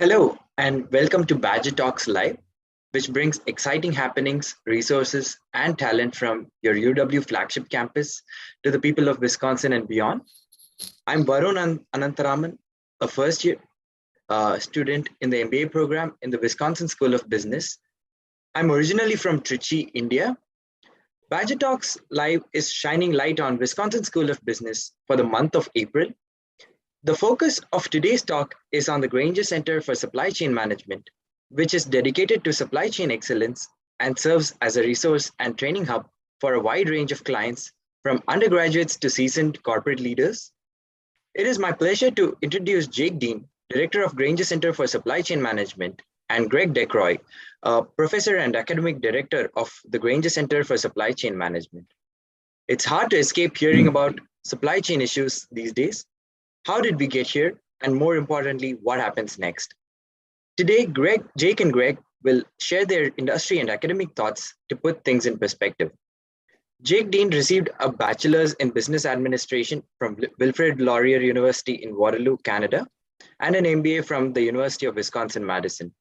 Hello, and welcome to Badger Talks Live, which brings exciting happenings, resources, and talent from your UW flagship campus to the people of Wisconsin and beyond. I'm Varun Anantaraman, a first year student in the MBA program in the Wisconsin School of Business. I'm originally from Trichy, India. Badger Talks Live is shining light on Wisconsin School of Business for the month of April. The focus of today's talk is on the Grainger Center for Supply Chain Management, which is dedicated to supply chain excellence and serves as a resource and training hub for a wide range of clients, from undergraduates to seasoned corporate leaders. It is my pleasure to introduce Jake Dean, Director of Grainger Center for Supply Chain Management, and Greg DeCroix, Professor and Academic Director of the Grainger Center for Supply Chain Management. It's hard to escape hearing about supply chain issues these days. How did we get here? And more importantly, what happens next? Today, Jake and Greg will share their industry and academic thoughts to put things in perspective. Jake Dean received a bachelor's in business administration from Wilfrid Laurier University in Waterloo, Canada, and an MBA from the University of Wisconsin-Madison.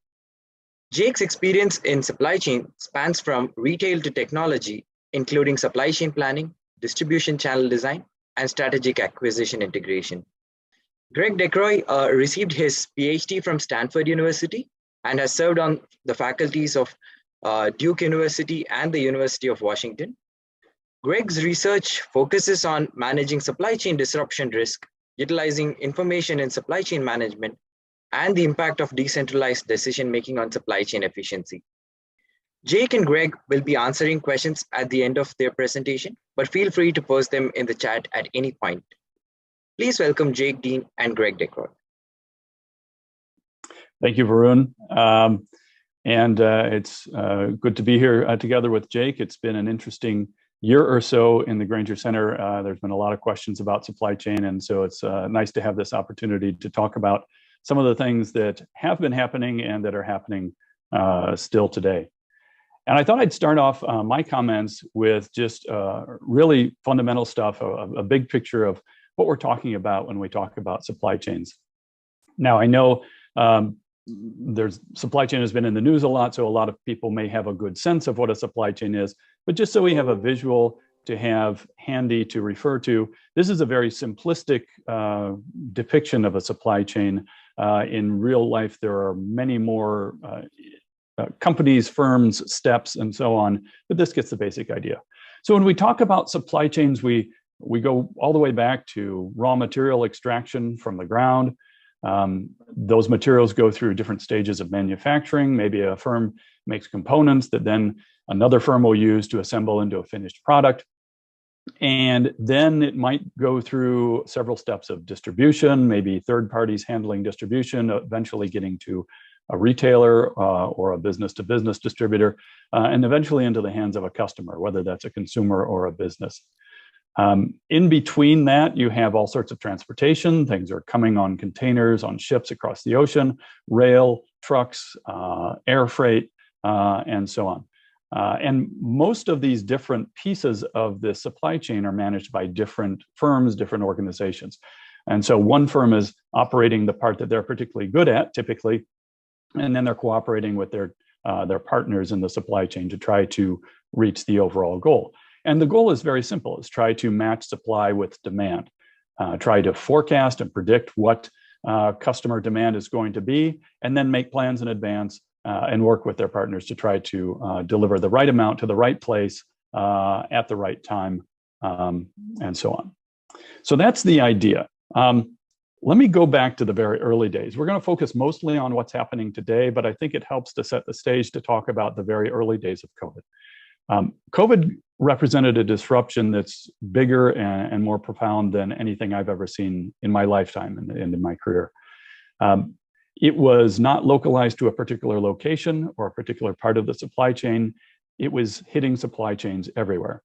Jake's experience in supply chain spans from retail to technology, including supply chain planning, distribution channel design, and strategic acquisition integration. Greg DeCroix received his Ph.D. from Stanford University and has served on the faculties of Duke University and the University of Washington. Greg's research focuses on managing supply chain disruption risk, utilizing information in supply chain management, and the impact of decentralized decision-making on supply chain efficiency. Jake and Greg will be answering questions at the end of their presentation, but feel free to post them in the chat at any point. Please welcome Jake Dean and Greg DeCroix. Thank you, Varun. It's good to be here together with Jake. It's been an interesting year or so in the Grainger Center. There's been a lot of questions about supply chain, and so it's nice to have this opportunity to talk about some of the things that have been happening and that are happening still today. And I thought I'd start off my comments with just really fundamental stuff, a big picture of what we're talking about when we talk about supply chains. Now, I know supply chain has been in the news a lot, so a lot of people may have a good sense of what a supply chain is, but just so we have a visual to have handy to refer to, this is a very simplistic depiction of a supply chain. In real life, there are many more companies, firms, steps, and so on, but this gets the basic idea. So when we talk about supply chains, we go all the way back to raw material extraction from the ground. Those materials go through different stages of manufacturing. Maybe a firm makes components that then another firm will use to assemble into a finished product. And then it might go through several steps of distribution, maybe third parties handling distribution, eventually getting to a retailer or a business-to-business distributor, and eventually into the hands of a customer, whether that's a consumer or a business. In between that, you have all sorts of transportation. Things are coming on containers, on ships across the ocean, rail, trucks, air freight, and so on. And most of these different pieces of the supply chain are managed by different firms, different organizations. And so one firm is operating the part that they're particularly good at, typically, and then they're cooperating with their partners in the supply chain to try to reach the overall goal. And the goal is very simple, is try to match supply with demand, try to forecast and predict what customer demand is going to be, and then make plans in advance and work with their partners to try to deliver the right amount to the right place at the right time, and so on. So that's the idea. Let me go back to the very early days. We're going to focus mostly on what's happening today, but I think it helps to set the stage to talk about the very early days of COVID. COVID represented a disruption that's bigger and more profound than anything I've ever seen in my lifetime and in my career. It was not localized to a particular location or a particular part of the supply chain. It was hitting supply chains everywhere,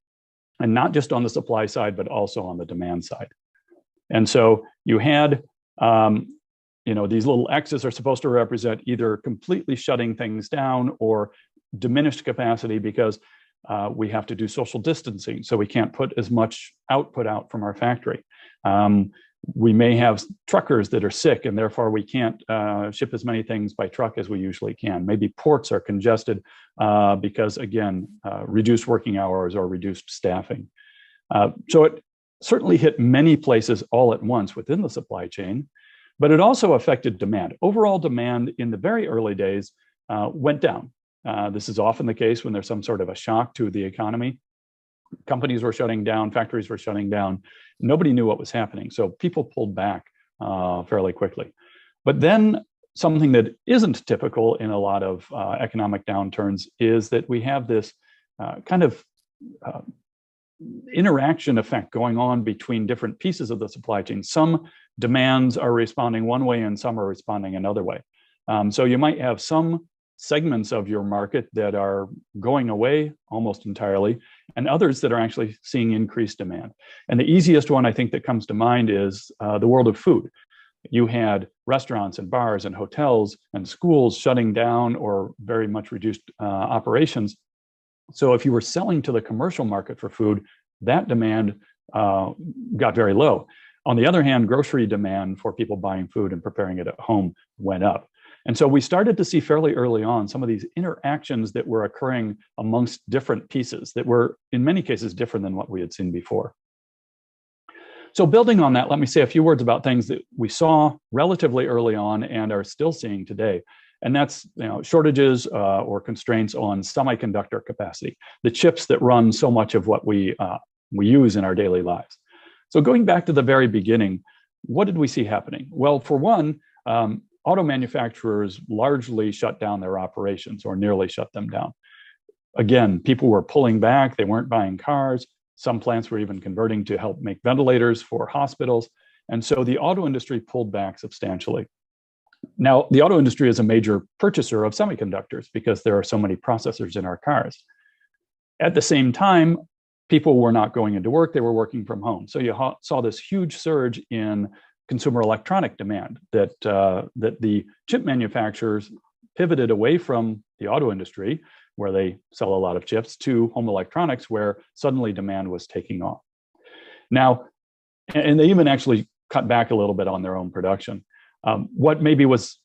and not just on the supply side, but also on the demand side. And so you had, these little X's are supposed to represent either completely shutting things down or diminished capacity because we have to do social distancing, so we can't put as much output out from our factory. We may have truckers that are sick and therefore we can't ship as many things by truck as we usually can. Maybe ports are congested because, again, reduced working hours or reduced staffing. So it certainly hit many places all at once within the supply chain, but it also affected demand. Overall demand in the very early days went down. This is often the case when there's some sort of a shock to the economy. Companies were shutting down, factories were shutting down. Nobody knew what was happening. So people pulled back fairly quickly. But then something that isn't typical in a lot of economic downturns is that we have this kind of interaction effect going on between different pieces of the supply chain. Some demands are responding one way and some are responding another way. So you might have some segments of your market that are going away almost entirely, and others that are actually seeing increased demand. And the easiest one I think that comes to mind is the world of food. You had restaurants and bars and hotels and schools shutting down or very much reduced operations. So if you were selling to the commercial market for food, that demand got very low. On the other hand, grocery demand for people buying food and preparing it at home went up. And so we started to see fairly early on some of these interactions that were occurring amongst different pieces that were in many cases different than what we had seen before. So building on that, let me say a few words about things that we saw relatively early on and are still seeing today. And that's shortages or constraints on semiconductor capacity, the chips that run so much of what we use in our daily lives. So going back to the very beginning, what did we see happening? Well, for one, auto manufacturers largely shut down their operations or nearly shut them down. Again, people were pulling back, they weren't buying cars. Some plants were even converting to help make ventilators for hospitals. And so the auto industry pulled back substantially. Now, the auto industry is a major purchaser of semiconductors because there are so many processors in our cars. At the same time, people were not going into work, they were working from home. So you saw this huge surge in consumer electronic demand that the chip manufacturers pivoted away from the auto industry, where they sell a lot of chips, to home electronics, where suddenly demand was taking off. Now, and they even actually cut back a little bit on their own production. What maybe was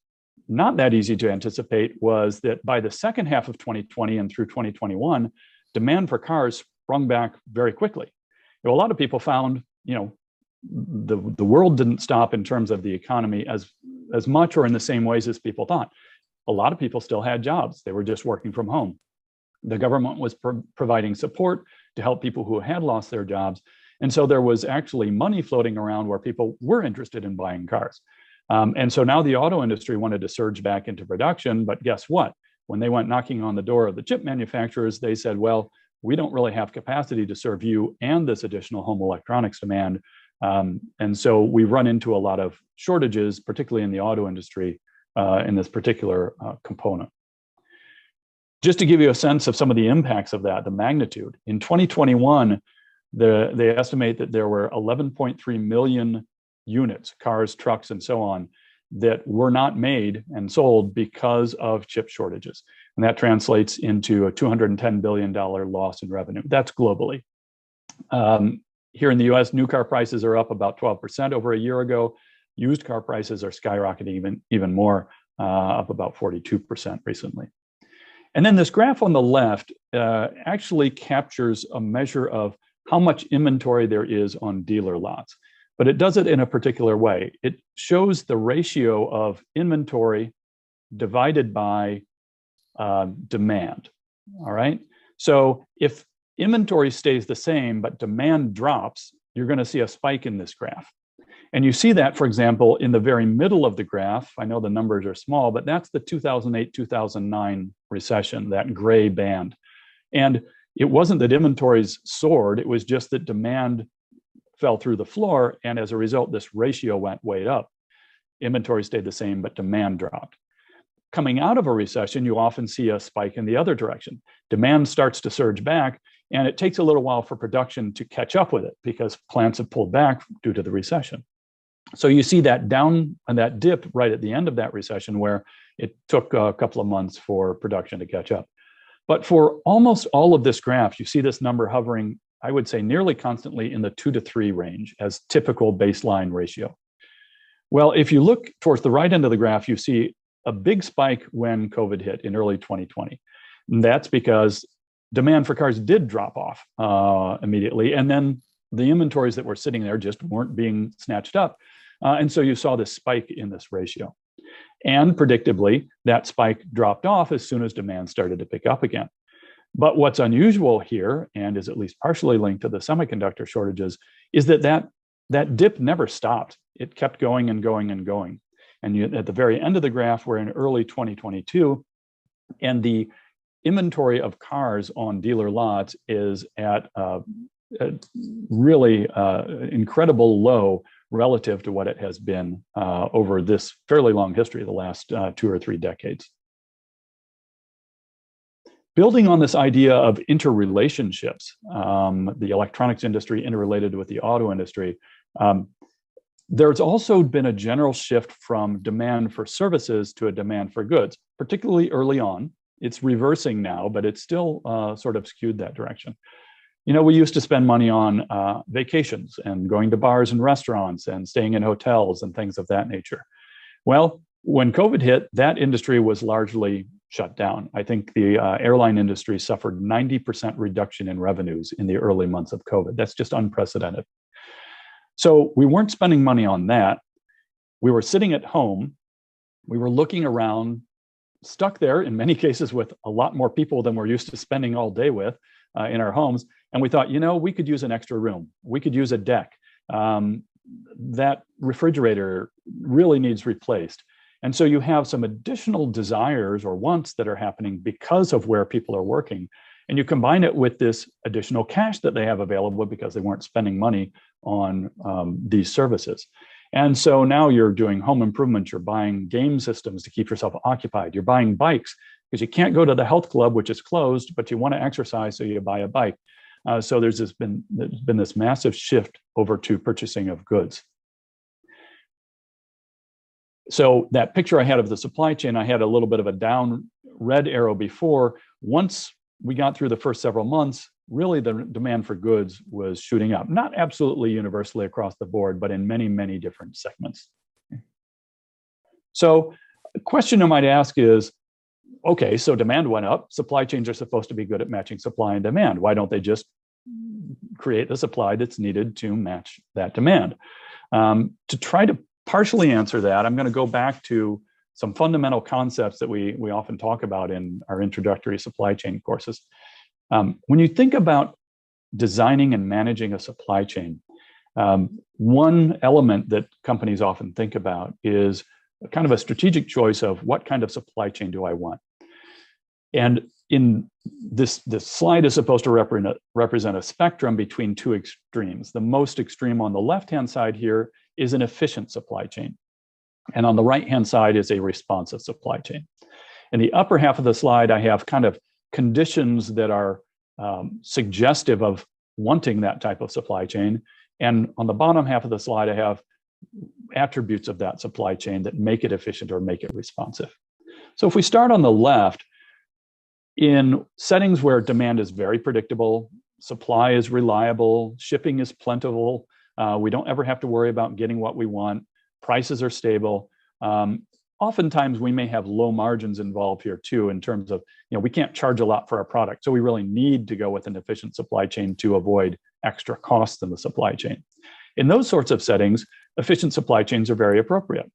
not that easy to anticipate was that by the second half of 2020 and through 2021, demand for cars sprung back very quickly. A lot of people found, the world didn't stop in terms of the economy as much or in the same ways as people thought. A lot of people still had jobs. They were just working from home. The government was providing support to help people who had lost their jobs. And so there was actually money floating around where people were interested in buying cars. And so now the auto industry wanted to surge back into production, but guess what? When they went knocking on the door of the chip manufacturers, they said, well, we don't really have capacity to serve you and this additional home electronics demand. And so we run into a lot of shortages, particularly in the auto industry, in this particular component. Just to give you a sense of some of the impacts of that, the magnitude, in 2021, they estimate that there were 11.3 million units, cars, trucks, and so on, that were not made and sold because of chip shortages. And that translates into a $210 billion loss in revenue. That's globally. Here in the US, new car prices are up about 12% over a year ago. Used car prices are skyrocketing even more, up about 42% recently. And then this graph on the left actually captures a measure of how much inventory there is on dealer lots. But it does it in a particular way. It shows the ratio of inventory divided by demand, all right? So if inventory stays the same, but demand drops, you're gonna see a spike in this graph. And you see that, for example, in the very middle of the graph. I know the numbers are small, but that's the 2008-2009 recession, that gray band. And it wasn't that inventories soared, it was just that demand fell through the floor, and as a result, this ratio went way up. Inventory stayed the same, but demand dropped. Coming out of a recession, you often see a spike in the other direction. Demand starts to surge back, and it takes a little while for production to catch up with it because plants have pulled back due to the recession. So you see that down and that dip right at the end of that recession where it took a couple of months for production to catch up. But for almost all of this graph, you see this number hovering I would say nearly constantly in the 2 to 3 range as typical baseline ratio. Well, if you look towards the right end of the graph, you see a big spike when COVID hit in early 2020. And that's because demand for cars did drop off immediately. And then the inventories that were sitting there just weren't being snatched up. And so you saw this spike in this ratio. And predictably, that spike dropped off as soon as demand started to pick up again. But what's unusual here, and is at least partially linked to the semiconductor shortages, is that dip never stopped. It kept going and going and going. And at the very end of the graph, we're in early 2022, and the inventory of cars on dealer lots is at a really incredible low relative to what it has been over this fairly long history, the last 2 or 3 decades. Building on this idea of interrelationships, the electronics industry interrelated with the auto industry, there's also been a general shift from demand for services to a demand for goods, particularly early on. It's reversing now, but it's still sort of skewed that direction. You know, we used to spend money on vacations and going to bars and restaurants and staying in hotels and things of that nature. Well, when COVID hit, that industry was largely shut down. I think the airline industry suffered 90% reduction in revenues in the early months of COVID. That's just unprecedented. So we weren't spending money on that. We were sitting at home. We were looking around, stuck there in many cases with a lot more people than we're used to spending all day with in our homes. And we thought, you know, we could use an extra room. We could use a deck. That refrigerator really needs replaced. And so you have some additional desires or wants that are happening because of where people are working. And you combine it with this additional cash that they have available because they weren't spending money on these services. And so now you're doing home improvements, you're buying game systems to keep yourself occupied, you're buying bikes because you can't go to the health club, which is closed, but you want to exercise, so you buy a bike. So there's been this massive shift over to purchasing of goods. So that picture I had of the supply chain, I had a little bit of a down red arrow before. Once we got through the first several months, really the demand for goods was shooting up. Not absolutely universally across the board, but in many, many different segments. So a question I might ask is, okay, so demand went up. Supply chains are supposed to be good at matching supply and demand. Why don't they just create the supply that's needed to match that demand? To try to partially answer that, I'm going to go back to some fundamental concepts that we often talk about in our introductory supply chain courses. When you think about designing and managing a supply chain, one element that companies often think about is kind of a strategic choice of what kind of supply chain do I want. And in this slide is supposed to represent a spectrum between 2 extremes. The most extreme on the left-hand side here is an efficient supply chain. And on the right-hand side is a responsive supply chain. In the upper half of the slide, I have kind of conditions that are suggestive of wanting that type of supply chain. And on the bottom half of the slide, I have attributes of that supply chain that make it efficient or make it responsive. So if we start on the left, in settings where demand is very predictable, supply is reliable, shipping is plentiful, we don't ever have to worry about getting what we want, prices are stable. Oftentimes we may have low margins involved here too, in terms of, we can't charge a lot for our product. So we really need to go with an efficient supply chain to avoid extra costs in the supply chain. In those sorts of settings, efficient supply chains are very appropriate.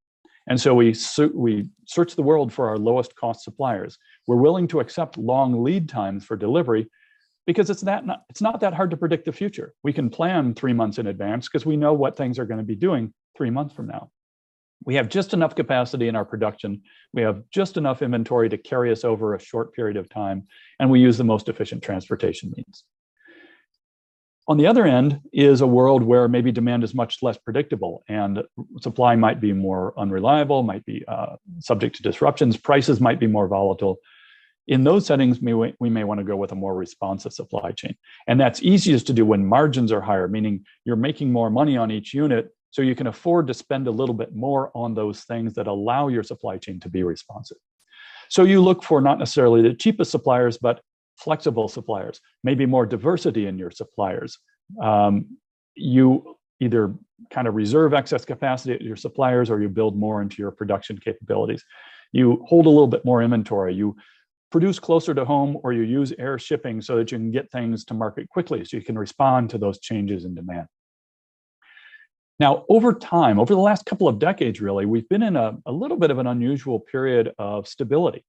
And so we search the world for our lowest cost suppliers. We're willing to accept long lead times for delivery because it's not that hard to predict the future. We can plan 3 months in advance because we know what things are going to be doing 3 months from now. We have just enough capacity in our production. We have just enough inventory to carry us over a short period of time, and we use the most efficient transportation means. On the other end is a world where maybe demand is much less predictable and supply might be more unreliable, might be subject to disruptions, prices might be more volatile. In those settings, we may want to go with a more responsive supply chain. And that's easiest to do when margins are higher, meaning you're making more money on each unit, so you can afford to spend a little bit more on those things that allow your supply chain to be responsive. So you look for not necessarily the cheapest suppliers, but flexible suppliers, maybe more diversity in your suppliers. You either kind of reserve excess capacity at your suppliers, or you build more into your production capabilities. You hold a little bit more inventory. You produce closer to home, or you use air shipping so that you can get things to market quickly, so you can respond to those changes in demand. Now, over time, over the last couple of decades, really, we've been in a little bit of an unusual period of stability.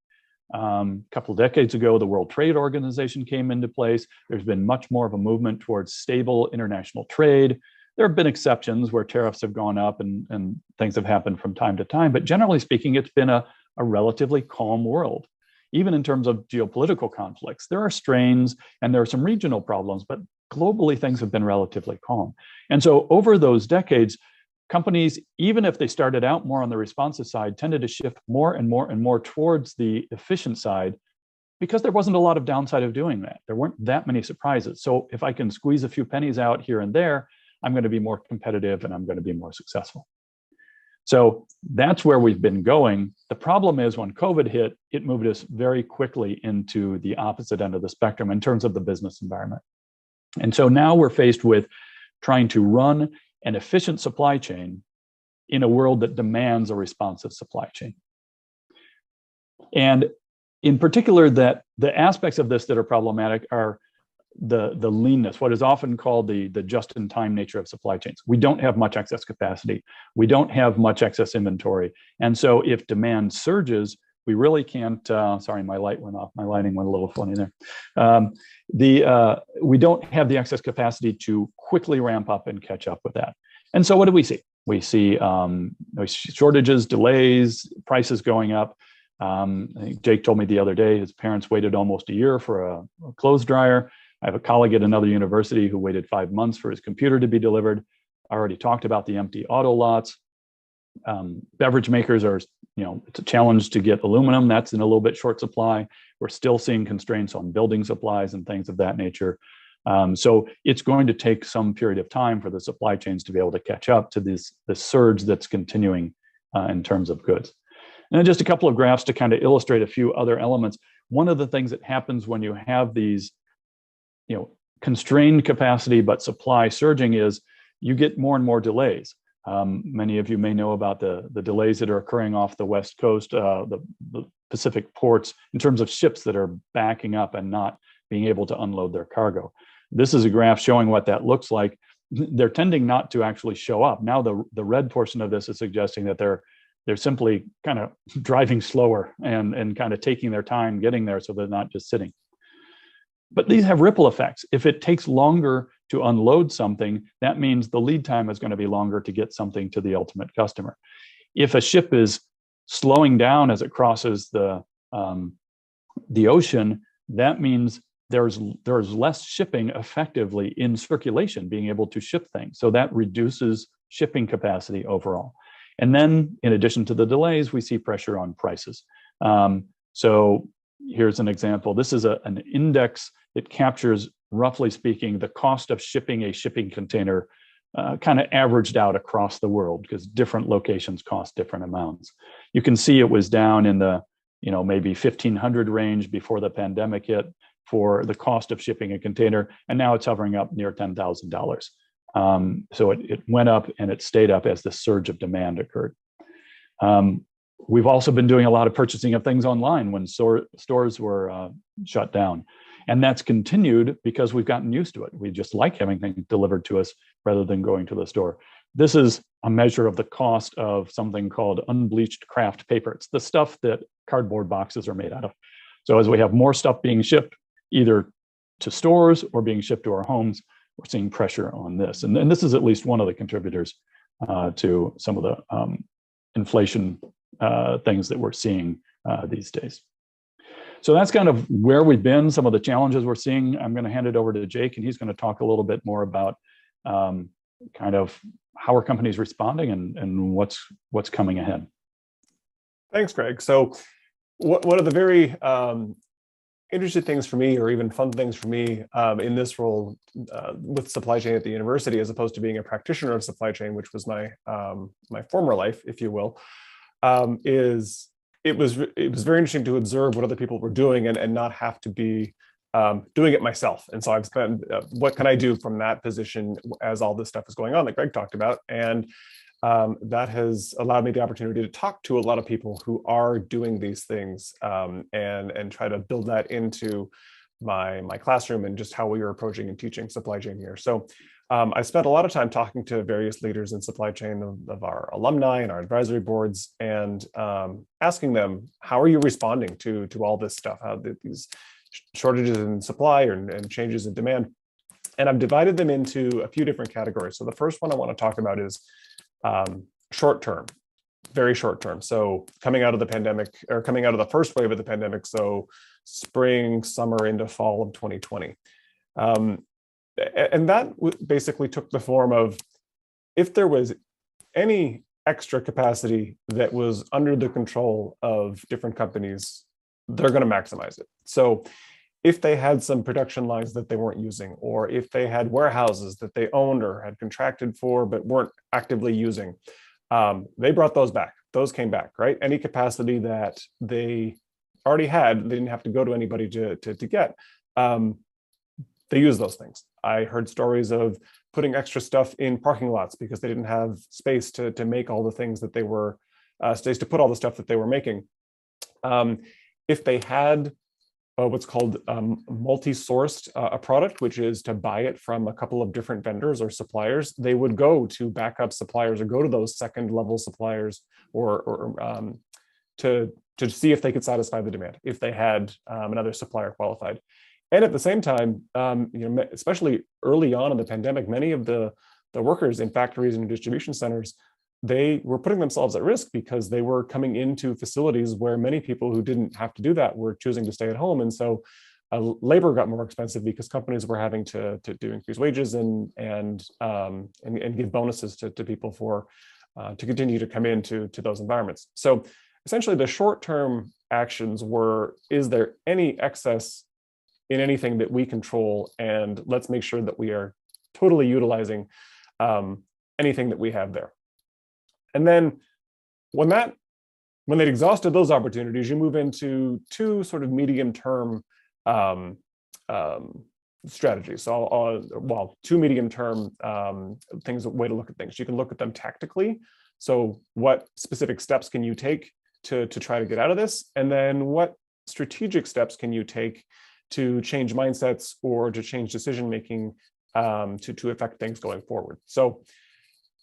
A couple of decades ago, the World Trade Organization came into place. There's been much more of a movement towards stable international trade. There have been exceptions where tariffs have gone up and things have happened from time to time, but generally speaking, it's been a relatively calm world. Even in terms of geopolitical conflicts, there are strains and there are some regional problems, but globally things have been relatively calm. And so over those decades, companies, even if they started out more on the responsive side, tended to shift more and more and more towards the efficient side, because there wasn't a lot of downside of doing that. There weren't that many surprises. So if I can squeeze a few pennies out here and there, I'm going to be more competitive and I'm going to be more successful. So that's where we've been going. The problem is when COVID hit, it moved us very quickly into the opposite end of the spectrum in terms of the business environment. And so now we're faced with trying to run an efficient supply chain in a world that demands a responsive supply chain. And in particular, that the aspects of this that are problematic are the leanness, what is often called the just-in-time nature of supply chains. We don't have much excess capacity. We don't have much excess inventory. And so if demand surges, we really can't, sorry, my light went off. My lighting went a little funny there. We don't have the excess capacity to quickly ramp up and catch up with that. And so what do we see? We see shortages, delays, prices going up. I think Jake told me the other day his parents waited almost a year for a clothes dryer. I have a colleague at another university who waited 5 months for his computer to be delivered. I already talked about the empty auto lots. Beverage makers are, it's a challenge to get aluminum. That's in a little bit short supply. We're still seeing constraints on building supplies and things of that nature. So it's going to take some period of time for the supply chains to be able to catch up to this surge that's continuing in terms of goods. And then just a couple of graphs to kind of illustrate a few other elements. One of the things that happens when you have these constrained capacity but supply surging is you get more and more delays. Many of you may know about the delays that are occurring off the West Coast, the Pacific ports, in terms of ships that are backing up and not being able to unload their cargo. This is a graph showing what that looks like. They're tending not to actually show up. Now the red portion of this is suggesting that they're simply kind of driving slower and kind of taking their time getting there, so they're not just sitting. But these have ripple effects. If it takes longer to unload something, that means the lead time is going to be longer to get something to the ultimate customer. If a ship is slowing down as it crosses the ocean, that means there's less shipping effectively in circulation, being able to ship things. So that reduces shipping capacity overall. And then in addition to the delays, we see pressure on prices. So here's an example. This is an index that captures, roughly speaking, the cost of shipping a shipping container kind of averaged out across the world, because different locations cost different amounts. You can see it was down in the maybe 1,500 range before the pandemic hit for the cost of shipping a container, and now it's hovering up near $10,000. So it went up and it stayed up as the surge of demand occurred. We've also been doing a lot of purchasing of things online when stores were shut down. And that's continued because we've gotten used to it. We just like having things delivered to us rather than going to the store. This is a measure of the cost of something called unbleached kraft paper. It's the stuff that cardboard boxes are made out of. So as we have more stuff being shipped, either to stores or being shipped to our homes, we're seeing pressure on this. And this is at least one of the contributors to some of the inflation things that we're seeing these days. So that's kind of where we've been, some of the challenges we're seeing. I'm going to hand it over to Jake, and he's going to talk a little bit more about kind of how are companies responding and what's coming ahead. Thanks, Greg. So one of the very interesting things for me, or even fun things for me in this role with supply chain at the university, as opposed to being a practitioner of supply chain, which was my my former life, if you will, is it was very interesting to observe what other people were doing and not have to be doing it myself. And so I've spent, what can I do from that position as all this stuff is going on that Greg talked about? And that has allowed me the opportunity to talk to a lot of people who are doing these things, and try to build that into my classroom and just how we are approaching and teaching supply chain here. So I spent a lot of time talking to various leaders in supply chain of our alumni and our advisory boards, and asking them, how are you responding to all this stuff? How these shortages in supply and changes in demand? And I've divided them into a few different categories. So the first one I want to talk about is short term, very short term. So coming out of the pandemic, or coming out of the first wave of the pandemic, so spring, summer into fall of 2020. And that basically took the form of, if there was any extra capacity that was under the control of different companies, they're going to maximize it. So if they had some production lines that they weren't using, or if they had warehouses that they owned or had contracted for but weren't actively using, they brought those back. Those came back, right? Any capacity that they already had, they didn't have to go to anybody to get. They use those things. I heard stories of putting extra stuff in parking lots because they didn't have space to make all the things that they were, space to put all the stuff that they were making. If they had what's called multi-sourced a product, which is to buy it from a couple of different vendors or suppliers, they would go to backup suppliers or go to those second level suppliers or to see if they could satisfy the demand, if they had another supplier qualified. And at the same time, especially early on in the pandemic, many of the workers in factories and distribution centers, they were putting themselves at risk because they were coming into facilities where many people who didn't have to do that were choosing to stay at home. And so labor got more expensive because companies were having to do increased wages and give bonuses to people for to continue to come into those environments. So essentially the short-term actions were, is there any excess in anything that we control? And let's make sure that we are totally utilizing anything that we have there. And then when they'd exhausted those opportunities, you move into two sort of medium-term strategies. So two medium-term things, a way to look at things. You can look at them tactically. So what specific steps can you take to try to get out of this? And then what strategic steps can you take to change mindsets or to change decision-making to affect things going forward? So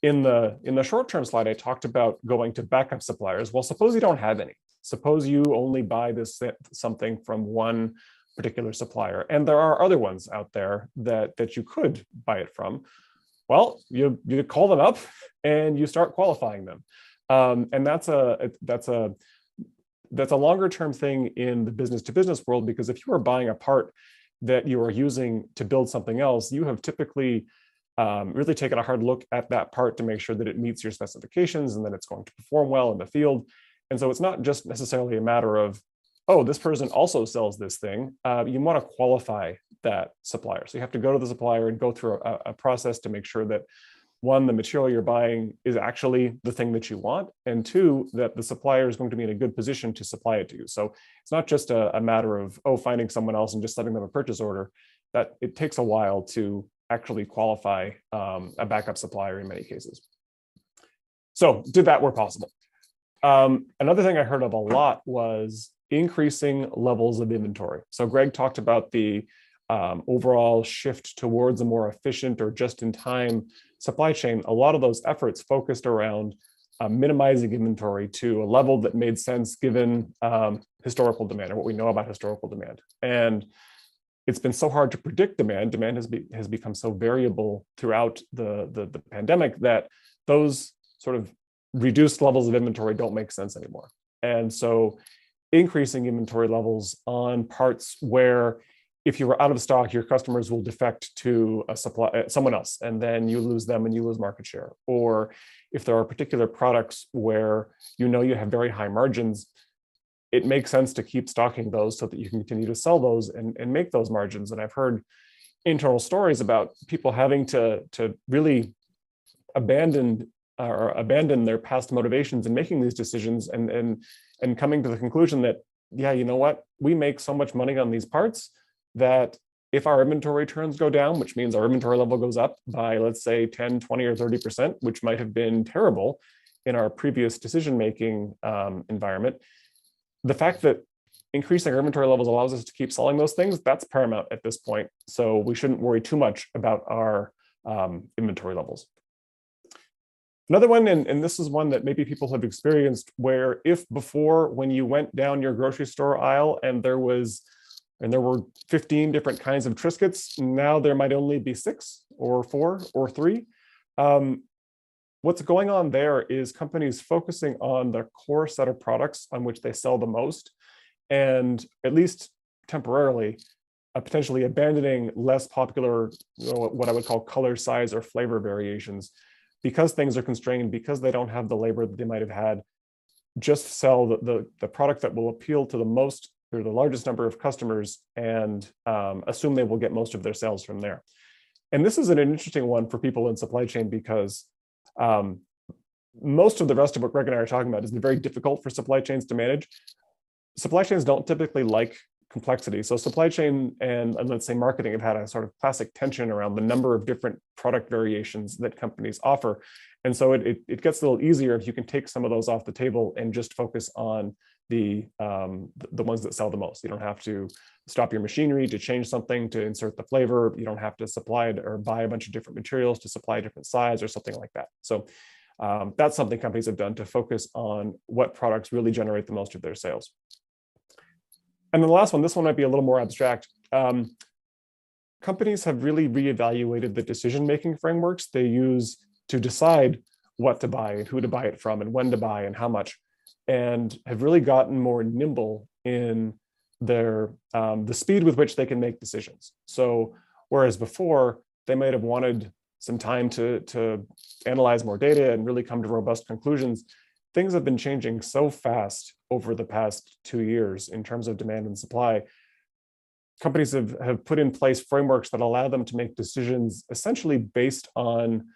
in the short-term slide, I talked about going to backup suppliers. Well, suppose you don't have any. Suppose you only buy something from one particular supplier, and there are other ones out there that you could buy it from. Well, you call them up and you start qualifying them, and that's a longer-term thing in the business-to-business world, because if you are buying a part that you are using to build something else, you have typically really taken a hard look at that part to make sure that it meets your specifications and that it's going to perform well in the field. And so it's not just necessarily a matter of, oh, this person also sells this thing. You want to qualify that supplier. So you have to go to the supplier and go through a process to make sure that, one, the material you're buying is actually the thing that you want, and two, that the supplier is going to be in a good position to supply it to you. So it's not just a matter of, oh, finding someone else and just sending them a purchase order. That it takes a while to actually qualify a backup supplier in many cases. So did that where possible. Another thing I heard of a lot was increasing levels of inventory. So Greg talked about the overall shift towards a more efficient or just-in-time supply chain. A lot of those efforts focused around minimizing inventory to a level that made sense given historical demand, or what we know about historical demand. And it's been so hard to predict demand. Demand has become so variable throughout the pandemic that those sort of reduced levels of inventory don't make sense anymore. And so increasing inventory levels on parts where, if you were out of stock, your customers will defect to someone else, and then you lose them and you lose market share. Or if there are particular products where you know you have very high margins, it makes sense to keep stocking those so that you can continue to sell those and make those margins. And I've heard internal stories about people having to really abandon their past motivations in making these decisions and coming to the conclusion that, yeah, you know what, we make so much money on these parts, that if our inventory turns go down, which means our inventory level goes up by, let's say, 10, 20, or 30%, which might have been terrible in our previous decision-making environment, the fact that increasing our inventory levels allows us to keep selling those things, that's paramount at this point. So we shouldn't worry too much about our inventory levels. Another one, and this is one that maybe people have experienced, where if before, when you went down your grocery store aisle and there were 15 different kinds of Triscuits, now there might only be 6 or 4 or 3. What's going on there is companies focusing on the core set of products on which they sell the most, and at least temporarily, potentially abandoning less popular, what I would call color, size, or flavor variations, because things are constrained, because they don't have the labor that they might have had. Just sell the product that will appeal to the most or the largest number of customers, and assume they will get most of their sales from there. And this is an interesting one for people in supply chain, because most of the rest of what Greg and I are talking about is very difficult for supply chains to manage. Supply chains don't typically like complexity. So supply chain and let's say marketing have had a sort of classic tension around the number of different product variations that companies offer. And so it gets a little easier if you can take some of those off the table and just focus on the ones that sell the most. You don't have to stop your machinery to change something to insert the flavor. You don't have to supply it or buy a bunch of different materials to supply a different size or something like that. So that's something companies have done to focus on what products really generate the most of their sales. And then the last one, this one might be a little more abstract. Companies have really reevaluated the decision-making frameworks they use to decide what to buy and who to buy it from and when to buy and how much, and have really gotten more nimble in their the speed with which they can make decisions. So whereas before they might have wanted some time to analyze more data and really come to robust conclusions, things have been changing so fast over the past 2 years in terms of demand and supply. Companies have put in place frameworks that allow them to make decisions essentially based on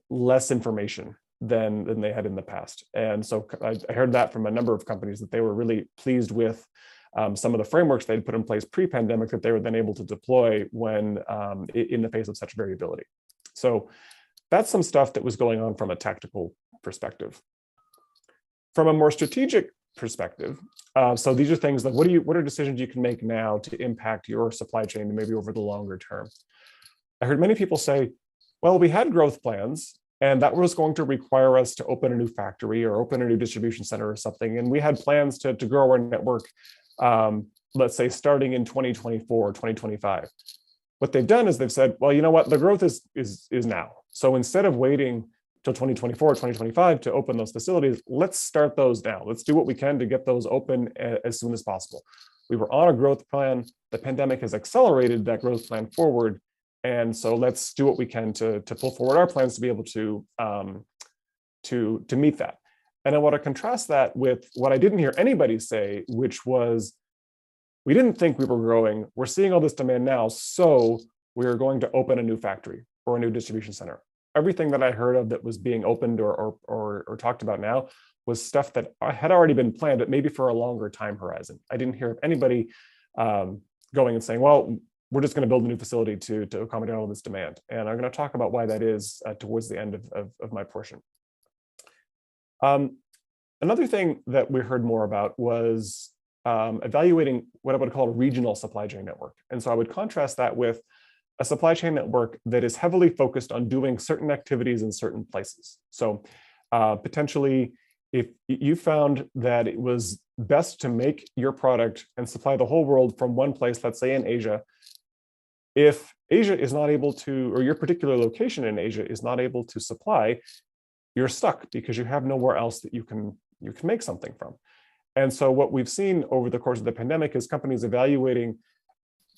less information than they had in the past. And so I heard that from a number of companies, that they were really pleased with some of the frameworks they'd put in place pre-pandemic that they were then able to deploy when in the face of such variability. So that's some stuff that was going on from a tactical perspective. From a more strategic perspective, so these are things like what are decisions you can make now to impact your supply chain and maybe over the longer term. I heard many people say, well, we had growth plans and that was going to require us to open a new factory or open a new distribution center or something. And we had plans to grow our network, let's say starting in 2024 or 2025. What they've done is they've said, well, you know what, the growth is now. So instead of waiting till 2024 or 2025 to open those facilities, let's start those now. Let's do what we can to get those open as soon as possible. We were on a growth plan. The pandemic has accelerated that growth plan forward. And so let's do what we can to pull forward our plans to be able to meet that. And I want to contrast that with what I didn't hear anybody say, which was, we didn't think we were growing. We're seeing all this demand now, so we're going to open a new factory or a new distribution center. Everything that I heard of that was being opened or talked about now was stuff that had already been planned, but maybe for a longer time horizon. I didn't hear of anybody going and saying, well, we're just going to build a new facility to accommodate all of this demand. And I'm going to talk about why that is towards the end of my portion. Another thing that we heard more about was evaluating what I would call a regional supply chain network. And so I would contrast that with a supply chain network that is heavily focused on doing certain activities in certain places. So potentially, if you found that it was best to make your product and supply the whole world from one place, let's say in Asia, if Asia is not able to, or your particular location in Asia is not able to supply, you're stuck because you have nowhere else that you can make something from. And so what we've seen over the course of the pandemic is companies evaluating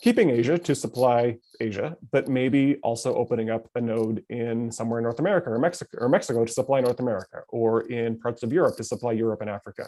keeping Asia to supply Asia, but maybe also opening up a node in somewhere in North America or Mexico to supply North America, or in parts of Europe to supply Europe and Africa.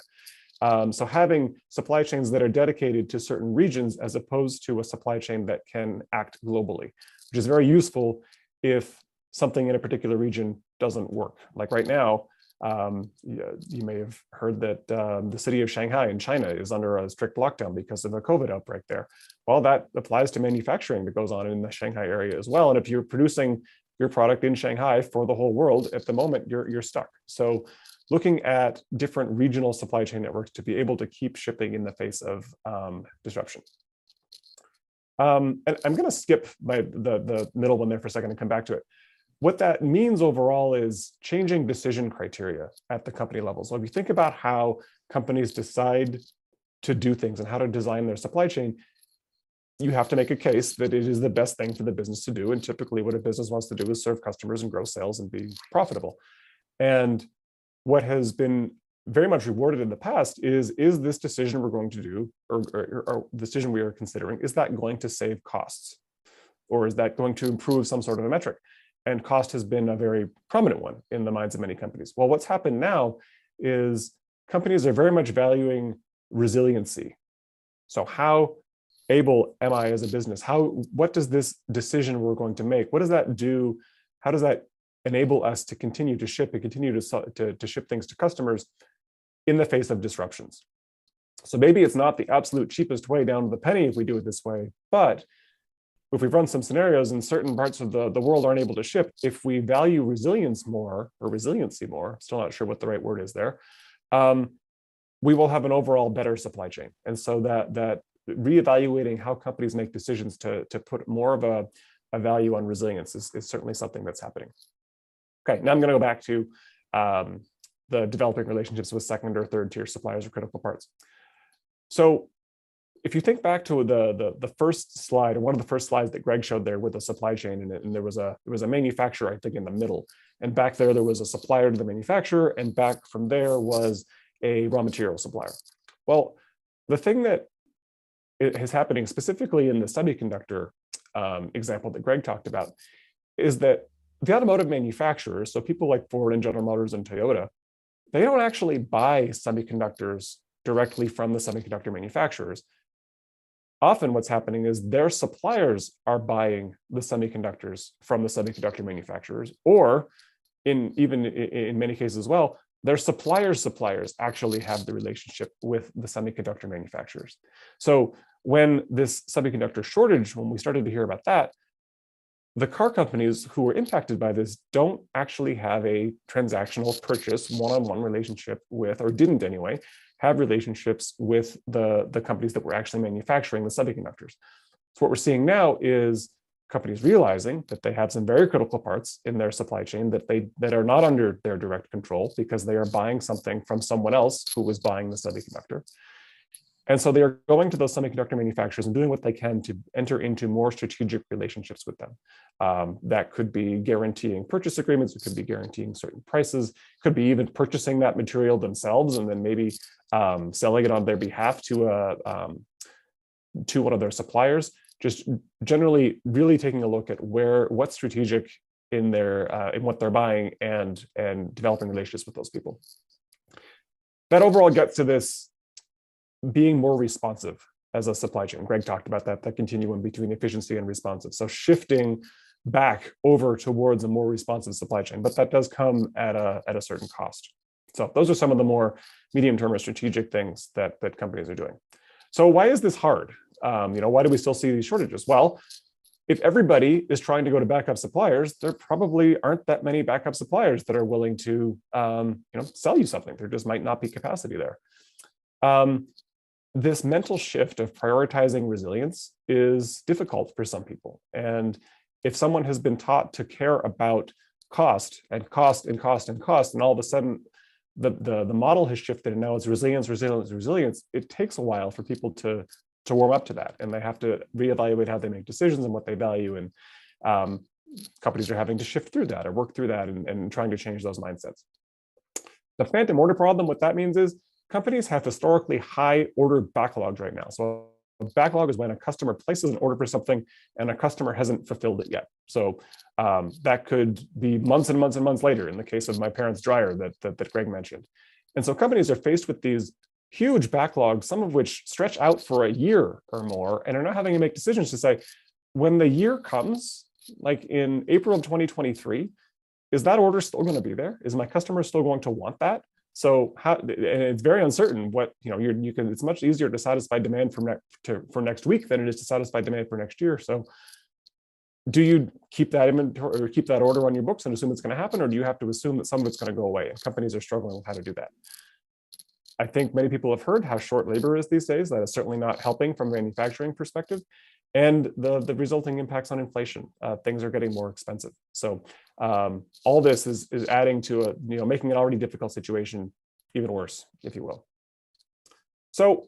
So having supply chains that are dedicated to certain regions as opposed to a supply chain that can act globally, which is very useful if something in a particular region doesn't work. Like right now, You may have heard that the city of Shanghai in China is under a strict lockdown because of a COVID outbreak there. Well, that applies to manufacturing that goes on in the Shanghai area as well. And if you're producing your product in Shanghai for the whole world, at the moment, you're stuck. So looking at different regional supply chain networks to be able to keep shipping in the face of disruption. And I'm going to skip the middle one there for a second and come back to it. What that means overall is changing decision criteria at the company level. So if you think about how companies decide to do things and how to design their supply chain, you have to make a case that it is the best thing for the business to do. And typically what a business wants to do is serve customers and grow sales and be profitable. And what has been very much rewarded in the past is this decision we're going to do, or decision we are considering, is that going to save costs? Or is that going to improve some sort of a metric? And cost has been a very prominent one in the minds of many companies. Well, what's happened now is companies are very much valuing resiliency. So how able am I as a business? What does this decision we're going to make, what does that do? How does that enable us to continue to ship and continue to ship things to customers in the face of disruptions? So maybe it's not the absolute cheapest way down to the penny if we do it this way, but if we run some scenarios and certain parts of the world aren't able to ship, if we value resilience more, or resiliency more, still not sure what the right word is there, we will have an overall better supply chain. And so that reevaluating how companies make decisions to put more of a value on resilience is certainly something that's happening. Okay, now I'm going to go back to the developing relationships with second or third tier suppliers of critical parts. So if you think back to the first slide, or one of the first slides that Greg showed there with the supply chain in it, and there was a manufacturer, I think, in the middle. And back there was a supplier to the manufacturer, and back from there was a raw material supplier. Well, the thing that is happening specifically in the semiconductor example that Greg talked about is that the automotive manufacturers, so people like Ford and General Motors and Toyota, they don't actually buy semiconductors directly from the semiconductor manufacturers. Often what's happening is their suppliers are buying the semiconductors from the semiconductor manufacturers, or even in many cases as well, their suppliers actually have the relationship with the semiconductor manufacturers. So when this semiconductor shortage, when we started to hear about that, the car companies who were impacted by this don't actually have a transactional purchase one-on-one relationship with, or didn't anyway, have relationships with the companies that were actually manufacturing the semiconductors. So what we're seeing now is companies realizing that they have some very critical parts in their supply chain that are not under their direct control because they are buying something from someone else who was buying the semiconductor. And so they're going to those semiconductor manufacturers and doing what they can to enter into more strategic relationships with them. That could be guaranteeing purchase agreements, it could be guaranteeing certain prices, could be even purchasing that material themselves and then maybe selling it on their behalf to one of their suppliers. Just generally really taking a look at what's strategic in what they're buying and developing relationships with those people. That overall gets to this being more responsive as a supply chain. Greg talked about that continuum between efficiency and responsive. So shifting back over towards a more responsive supply chain, but that does come at a certain cost. So those are some of the more medium-term or strategic things that companies are doing. So why is this hard? Why do we still see these shortages? Well, if everybody is trying to go to backup suppliers, there probably aren't that many backup suppliers that are willing to sell you something. There just might not be capacity there. This mental shift of prioritizing resilience is difficult for some people. And if someone has been taught to care about cost and cost and cost and cost, and all of a sudden the model has shifted and now it's resilience, resilience, resilience, it takes a while for people to warm up to that. And they have to reevaluate how they make decisions and what they value. And companies are having to shift through that or work through that and trying to change those mindsets. The phantom order problem, what that means is companies have historically high order backlogs right now. So a backlog is when a customer places an order for something and a customer hasn't fulfilled it yet. So that could be months and months and months later in the case of my parents' dryer that Greg mentioned. And so companies are faced with these huge backlogs, some of which stretch out for a year or more, and are now having to make decisions to say, when the year comes, like in April of 2023, is that order still going to be there? Is my customer still going to want that? So and it's very uncertain what, you can, it's much easier to satisfy demand for next week than it is to satisfy demand for next year. So do you keep that inventory or keep that order on your books and assume it's going to happen, or do you have to assume that some of it's going to go away? And companies are struggling with how to do that. I think many people have heard how short labor is these days. That is certainly not helping from a manufacturing perspective. And the resulting impacts on inflation. Things are getting more expensive. So all this is adding to making an already difficult situation even worse, if you will. So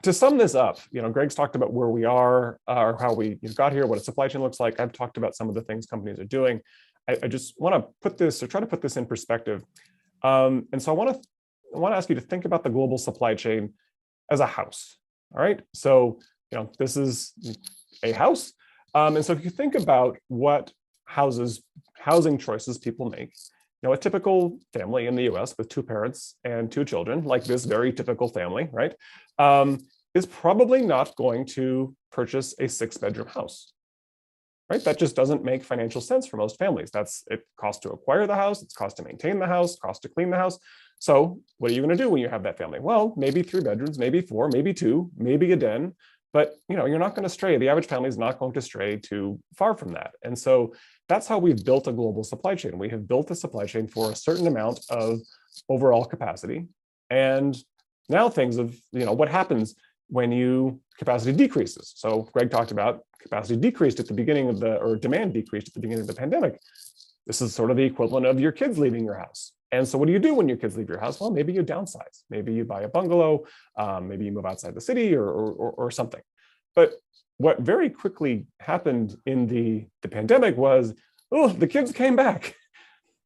to sum this up, Greg's talked about where we are, or how we got here, what a supply chain looks like. I've talked about some of the things companies are doing. I just want to try to put this in perspective. And so I want to ask you to think about the global supply chain as a house. All right. So this is a house. And so if you think about what housing choices people make, a typical family in the US with 2 parents and 2 children, like this very typical family, right, is probably not going to purchase a 6-bedroom house, right? That just doesn't make financial sense for most families. It costs to acquire the house, it's cost to maintain the house, cost to clean the house. So what are you going to do when you have that family? Well, maybe 3 bedrooms, maybe 4, maybe 2, maybe a den, but you're not going to stray. The average family is not going to stray too far from that. And so that's how we've built a global supply chain. We have built a supply chain for a certain amount of overall capacity. And now things of, what happens when capacity decreases. So Greg talked about capacity decreased at the beginning of demand decreased at the beginning of the pandemic. This is sort of the equivalent of your kids leaving your house. And so what do you do when your kids leave your house? Well, maybe you downsize. Maybe you buy a bungalow. Maybe you move outside the city or something. But what very quickly happened in the pandemic was, the kids came back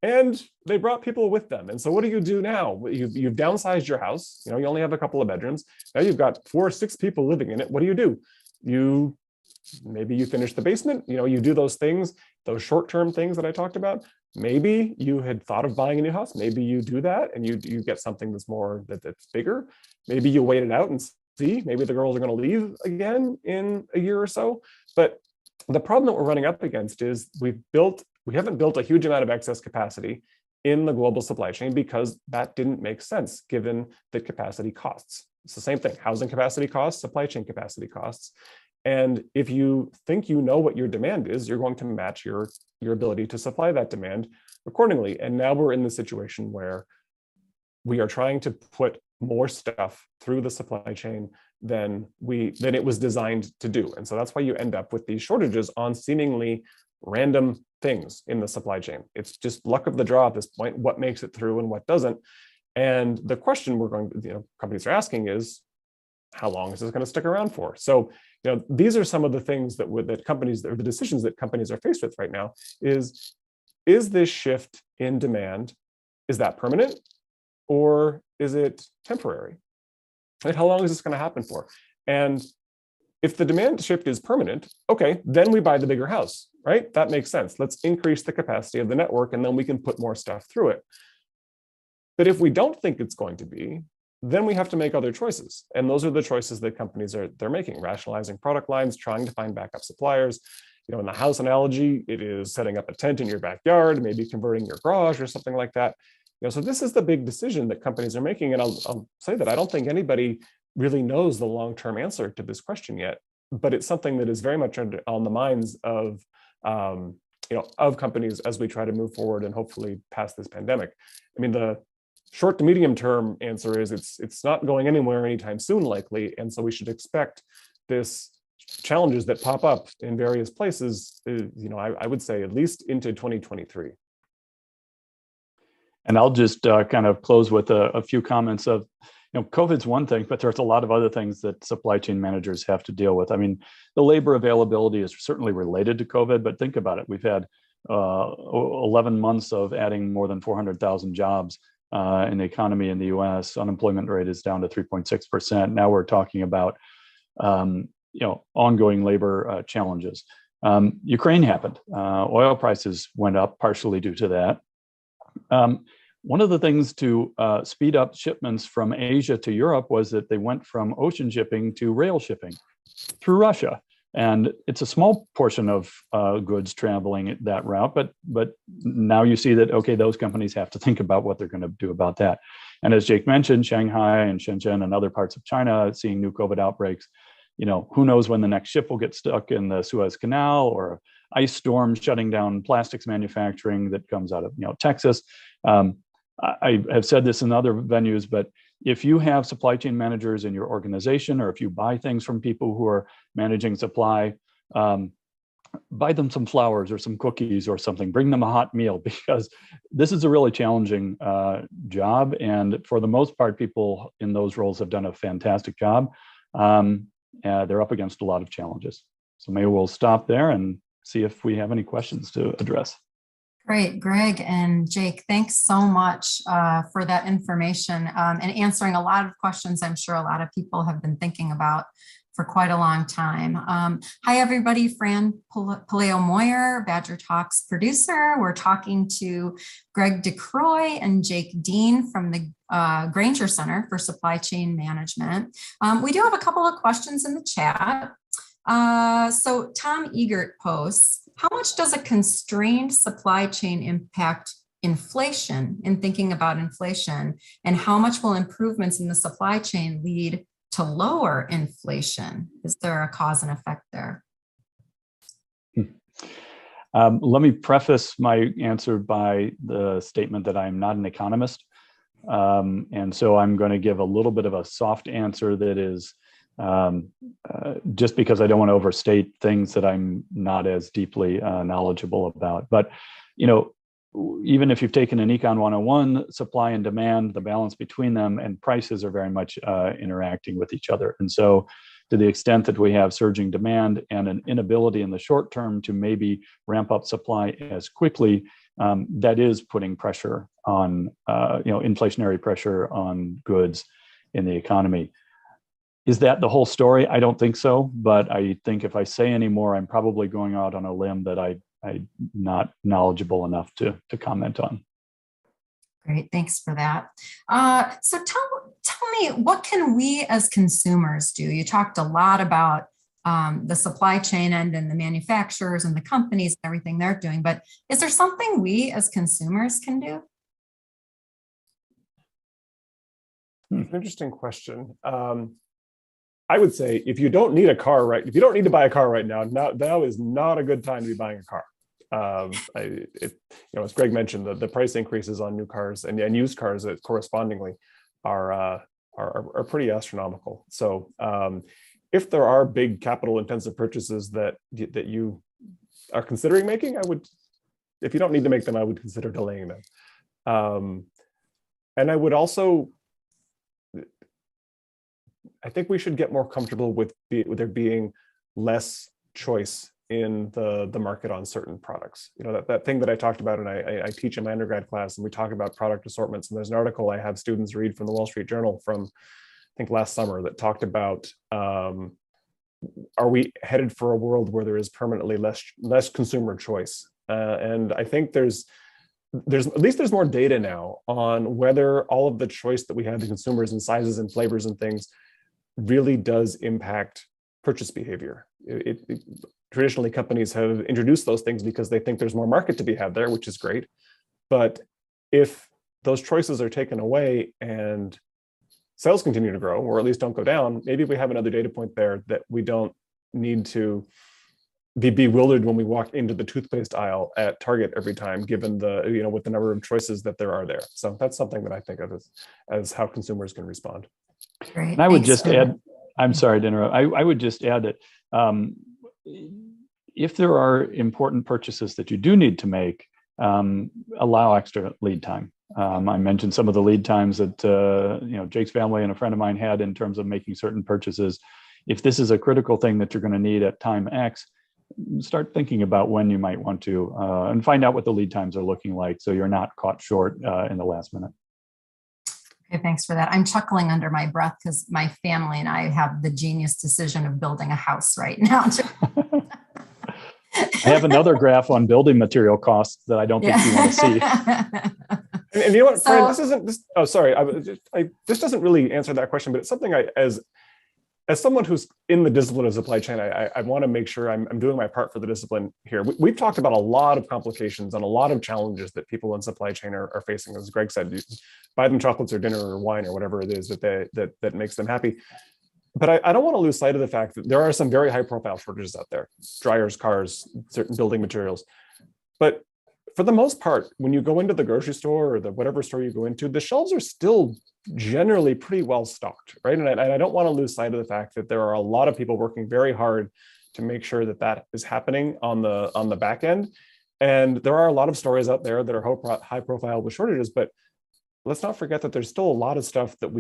and they brought people with them. And so what do you do now? You've downsized your house. You only have a couple of bedrooms. Now you've got 4 or 6 people living in it. What do? Maybe you finish the basement. You do those things, those short-term things that I talked about. Maybe you had thought of buying a new house. Maybe you do that and you get something that's bigger. Maybe you wait it out and see. Maybe the girls are going to leave again in a year or so. But the problem that we're running up against is we haven't built a huge amount of excess capacity in the global supply chain because that didn't make sense given that capacity costs. It's the same thing. Housing capacity costs, supply chain capacity costs. And if you think what your demand is, you're going to match your ability to supply that demand accordingly. And now we're in the situation where we are trying to put more stuff through the supply chain than it was designed to do. And so that's why you end up with these shortages on seemingly random things in the supply chain. It's just luck of the draw at this point, what makes it through and what doesn't. And the question companies are asking is, how long is this going to stick around for? So, these are some of the things that companies, or the decisions that companies are faced with right now is this shift in demand, is that permanent or is it temporary? Right? How long is this going to happen for? And if the demand shift is permanent, okay, then we buy the bigger house, right? That makes sense. Let's increase the capacity of the network and then we can put more stuff through it. But if we don't think it's going to be, then we have to make other choices. And those are the choices that companies they're making, rationalizing product lines, trying to find backup suppliers. In the house analogy, it is setting up a tent in your backyard, maybe converting your garage or something like that. So this is the big decision that companies are making. And I'll say that I don't think anybody really knows the long-term answer to this question yet, but it's something that is very much on the minds of companies as we try to move forward and hopefully pass this pandemic. I mean, the short to medium term answer is it's not going anywhere anytime soon, likely. And so we should expect this challenges that pop up in various places, I would say at least into 2023. And I'll just kind of close with a few comments of, COVID's one thing, but there's a lot of other things that supply chain managers have to deal with. I mean, the labor availability is certainly related to COVID, but think about it. We've had 11 months of adding more than 400,000 jobs in the economy in the US. Unemployment rate is down to 3.6%. Now we're talking about, ongoing labor challenges. Ukraine happened. Oil prices went up partially due to that. One of the things to speed up shipments from Asia to Europe was that they went from ocean shipping to rail shipping through Russia. And it's a small portion of goods traveling that route, but now you see that, okay, those companies have to think about what they're going to do about that. And as Jake mentioned, Shanghai and Shenzhen and other parts of China seeing new COVID outbreaks. Who knows when the next ship will get stuck in the Suez Canal, or ice storm shutting down plastics manufacturing that comes out of Texas. I have said this in other venues, but if you have supply chain managers in your organization, or if you buy things from people who are managing supply, buy them some flowers or some cookies or something, bring them a hot meal, because this is a really challenging job. And for the most part, people in those roles have done a fantastic job. They're up against a lot of challenges. So maybe we'll stop there and see if we have any questions to address. Great, Greg and Jake, thanks so much for that information and answering a lot of questions I'm sure a lot of people have been thinking about for quite a long time. Hi, everybody. Fran Paleo-Moyer, Badger Talks producer. We're talking to Greg DeCroix and Jake Dean from the Grainger Center for Supply Chain Management. We do have a couple of questions in the chat. So Tom Egert posts, how much does a constrained supply chain impact inflation in thinking about inflation? And how much will improvements in the supply chain lead to lower inflation? Is there a cause and effect there? Let me preface my answer by the statement that I'm not an economist. And so I'm going to give a little bit of a soft answer that is just because I don't want to overstate things that I'm not as deeply knowledgeable about. But, even if you've taken an Econ 101, supply and demand, the balance between them and prices are very much interacting with each other. And so to the extent that we have surging demand and an inability in the short term to maybe ramp up supply as quickly, that is putting pressure on, inflationary pressure on goods in the economy. Is that the whole story? I don't think so, but I think if I say any more, I'm probably going out on a limb that I'm not knowledgeable enough to comment on. Great, thanks for that. So tell me, what can we as consumers do? You talked a lot about the supply chain end and the manufacturers and the companies and everything they're doing, but is there something we as consumers can do? Interesting question. I would say if you don't need a car, right? If you don't need to buy a car right now, now is not a good time to be buying a car. As Greg mentioned, the price increases on new cars and used cars correspondingly are pretty astronomical. So if there are big capital intensive purchases that you are considering making, if you don't need to make them, I would consider delaying them. And I would also, I think we should get more comfortable with there being less choice in the market on certain products. That thing that I talked about, and I teach in my undergrad class, and we talk about product assortments. And there's an article I have students read from the Wall Street Journal from, I think, last summer that talked about, are we headed for a world where there is permanently less consumer choice? And I think there's at least more data now on whether all of the choice that we have to consumers in sizes and flavors and things really does impact purchase behavior. Traditionally, companies have introduced those things because they think there's more market to be had there, which is great. But if those choices are taken away and sales continue to grow, or at least don't go down, maybe we have another data point there that we don't need to be bewildered when we walk into the toothpaste aisle at Target every time, given with the number of choices that there are there. So that's something that I think of as how consumers can respond. Great. And I would just add, I'm sorry to interrupt. I would just add that if there are important purchases that you do need to make, allow extra lead time. I mentioned some of the lead times that Jake's family and a friend of mine had in terms of making certain purchases. If this is a critical thing that you're going to need at time X, start thinking about when you might want to and find out what the lead times are looking like so you're not caught short in the last minute. Okay, thanks for that. I'm chuckling under my breath because my family and I have the genius decision of building a house right now. I have another graph on building material costs that I don't think you want to see. And you know what, Fran, this doesn't really answer that question, but it's something as someone who's in the discipline of supply chain, I want to make sure I'm doing my part for the discipline here. We've talked about a lot of complications and a lot of challenges that people in supply chain are facing. As Greg said, you buy them chocolates or dinner or wine or whatever it is that makes them happy. But I don't want to lose sight of the fact that there are some very high profile shortages out there: dryers, cars, certain building materials. But for the most part, when you go into the grocery store or the whatever store you go into, the shelves are still generally pretty well stocked, right? And I don't want to lose sight of the fact that there are a lot of people working very hard to make sure that that is happening on the back end. And there are a lot of stories out there that are high profile with shortages, but let's not forget that there's still a lot of stuff that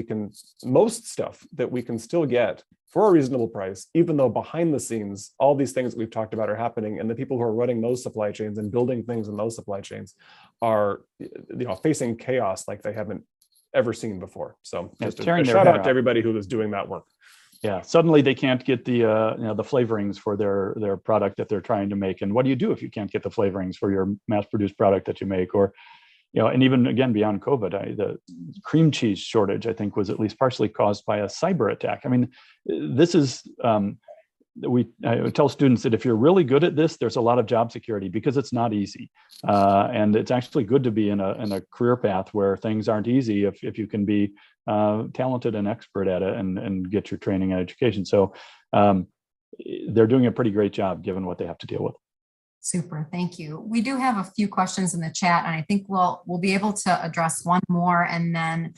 most stuff that we can still get for a reasonable price, even though behind the scenes, all these things that we've talked about are happening, and the people who are running those supply chains and building things in those supply chains are, facing chaos like they haven't ever seen before. So just a shout out to everybody who is doing that work. Yeah, suddenly they can't get the the flavorings for their product that they're trying to make. And what do you do if you can't get the flavorings for your mass-produced product that you make? Or and even again beyond COVID, the cream cheese shortage, I think, was at least partially caused by a cyber attack. I mean, this is I tell students that if you're really good at this, there's a lot of job security because it's not easy, and it's actually good to be in a career path where things aren't easy if you can be talented and expert at it and get your training and education. So they're doing a pretty great job given what they have to deal with. Super, thank you. We do have a few questions in the chat, and I think we'll be able to address one more, and then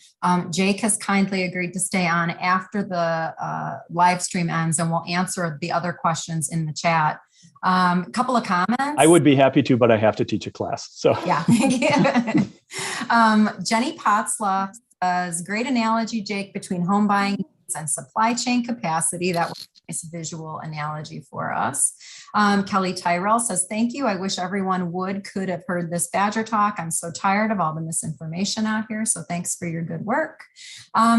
Jake has kindly agreed to stay on after the live stream ends, and we'll answer the other questions in the chat. A couple of comments. I would be happy to, but I have to teach a class. So yeah. Jenny Potzlaw says, great analogy, Jake, between home buying and supply chain capacity. That was a nice visual analogy for us. Kelly Tyrell says, thank you. I wish everyone could have heard this Badger talk. I'm so tired of all the misinformation out here. So thanks for your good work.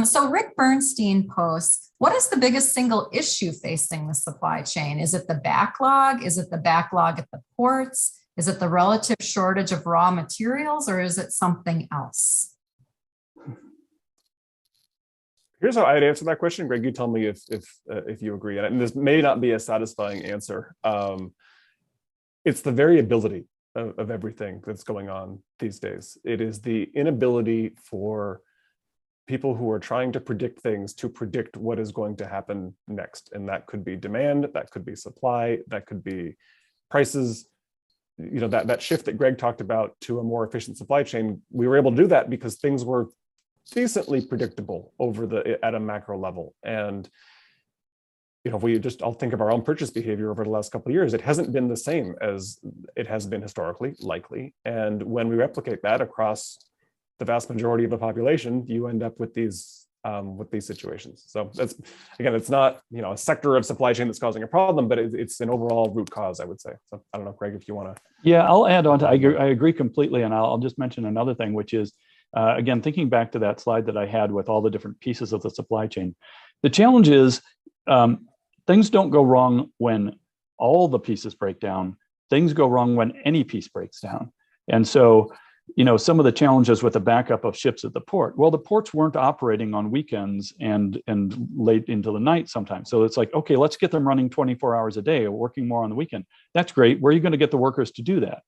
So Rick Bernstein posts, what is the biggest single issue facing the supply chain? Is it the backlog? Is it the backlog at the ports? Is it the relative shortage of raw materials, or is it something else? Here's how I'd answer that question. Greg, you tell me if you agree. And this may not be a satisfying answer. It's the variability of everything that's going on these days. It is the inability for people who are trying to predict things to predict what is going to happen next. And that could be demand, that could be supply, that could be prices. That shift that Greg talked about to a more efficient supply chain, we were able to do that because things were decently predictable at a macro level. And I'll think of our own purchase behavior over the last couple of years. It hasn't been the same as it has been historically, likely. And when we replicate that across the vast majority of the population, you end up with these situations. So that's, again, it's not a sector of supply chain that's causing a problem, but it's an overall root cause, I would say. So I don't know, Greg, if you want to. Yeah, I'll add on to. I agree completely, and I'll just mention another thing, which is. Again, thinking back to that slide that I had with all the different pieces of the supply chain, the challenge is things don't go wrong when all the pieces break down. Things go wrong when any piece breaks down. And so, some of the challenges with the backup of ships at the port, well, the ports weren't operating on weekends and late into the night sometimes. So it's like, okay, let's get them running 24 hours a day or working more on the weekend. That's great. Where are you going to get the workers to do that?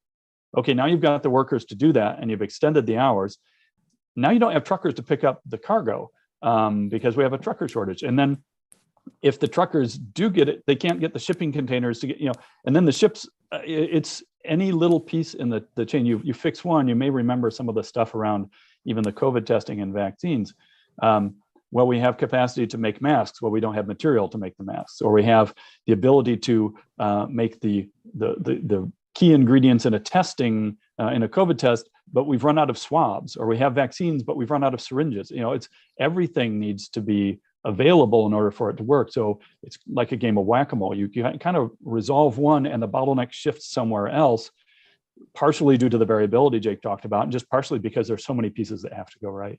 Okay, now you've got the workers to do that and you've extended the hours. Now you don't have truckers to pick up the cargo because we have a trucker shortage. And then if the truckers do get it, they can't get the shipping containers to get, and then the ships, it's any little piece in the chain. You fix one, you may remember some of the stuff around even the COVID testing and vaccines. Well, we have capacity to make masks. Well, we don't have material to make the masks, or we have the ability to make the key ingredients in a testing, in a COVID test, but we've run out of swabs, or we have vaccines, but we've run out of syringes. It's everything needs to be available in order for it to work. So it's like a game of whack-a-mole. You kind of resolve one and the bottleneck shifts somewhere else, partially due to the variability Jake talked about, and just partially because there's so many pieces that have to go right.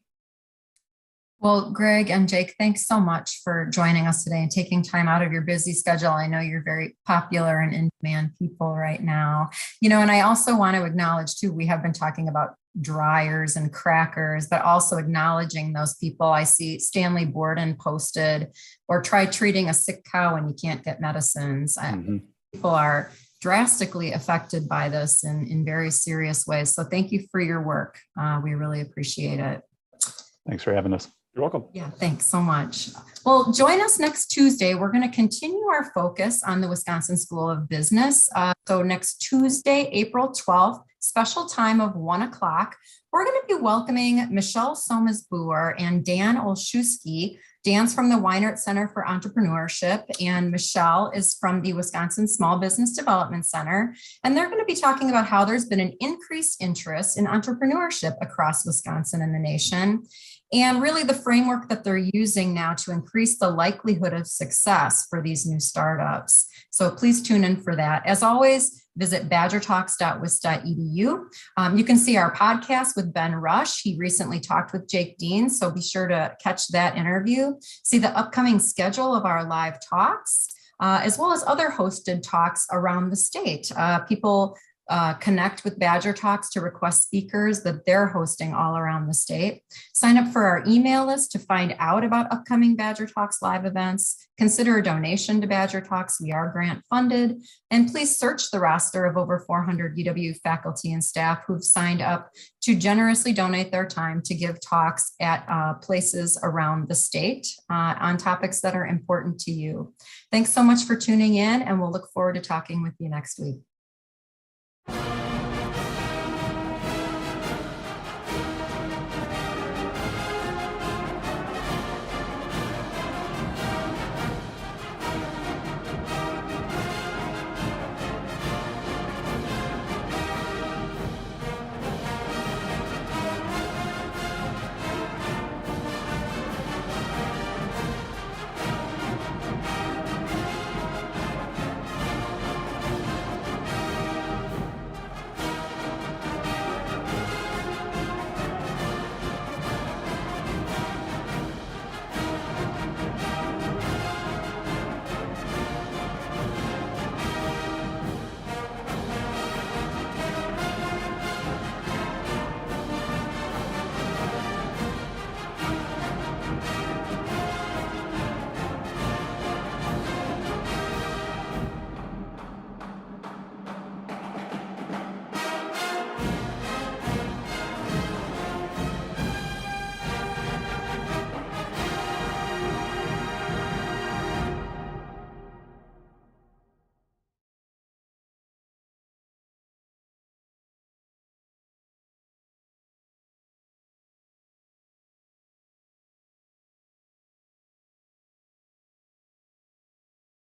Well, Greg and Jake, thanks so much for joining us today and taking time out of your busy schedule. I know you're very popular and in-demand people right now. And I also want to acknowledge too, we have been talking about dryers and crackers, but also acknowledging those people. I see Stanley Borden posted, or try treating a sick cow when you can't get medicines. People are drastically affected by this in very serious ways. So thank you for your work. We really appreciate it. Thanks for having us. You're welcome. Yeah, thanks so much. Well, join us next Tuesday. We're going to continue our focus on the Wisconsin School of Business. So next Tuesday, April 12th, special time of 1 o'clock, we're going to be welcoming Michelle Somas-Boer and Dan Olszewski. Dan's from the Grainger Center for Entrepreneurship, and Michelle is from the Wisconsin Small Business Development Center. And they're going to be talking about how there's been an increased interest in entrepreneurship across Wisconsin and the nation, and really the framework that they're using now to increase the likelihood of success for these new startups. So please tune in for that. As always, visit badgertalks.wis.edu. You can see our podcast with Ben Rush. He recently talked with Jake Dean, so be sure to catch that interview. See the upcoming schedule of our live talks, as well as other hosted talks around the state. People connect with Badger Talks to request speakers that they're hosting all around the state. Sign up for our email list to find out about upcoming Badger Talks live events. Consider a donation to Badger Talks. We are grant funded. And please search the roster of over 400 UW faculty and staff who've signed up to generously donate their time to give talks at places around the state on topics that are important to you. Thanks so much for tuning in, and we'll look forward to talking with you next week.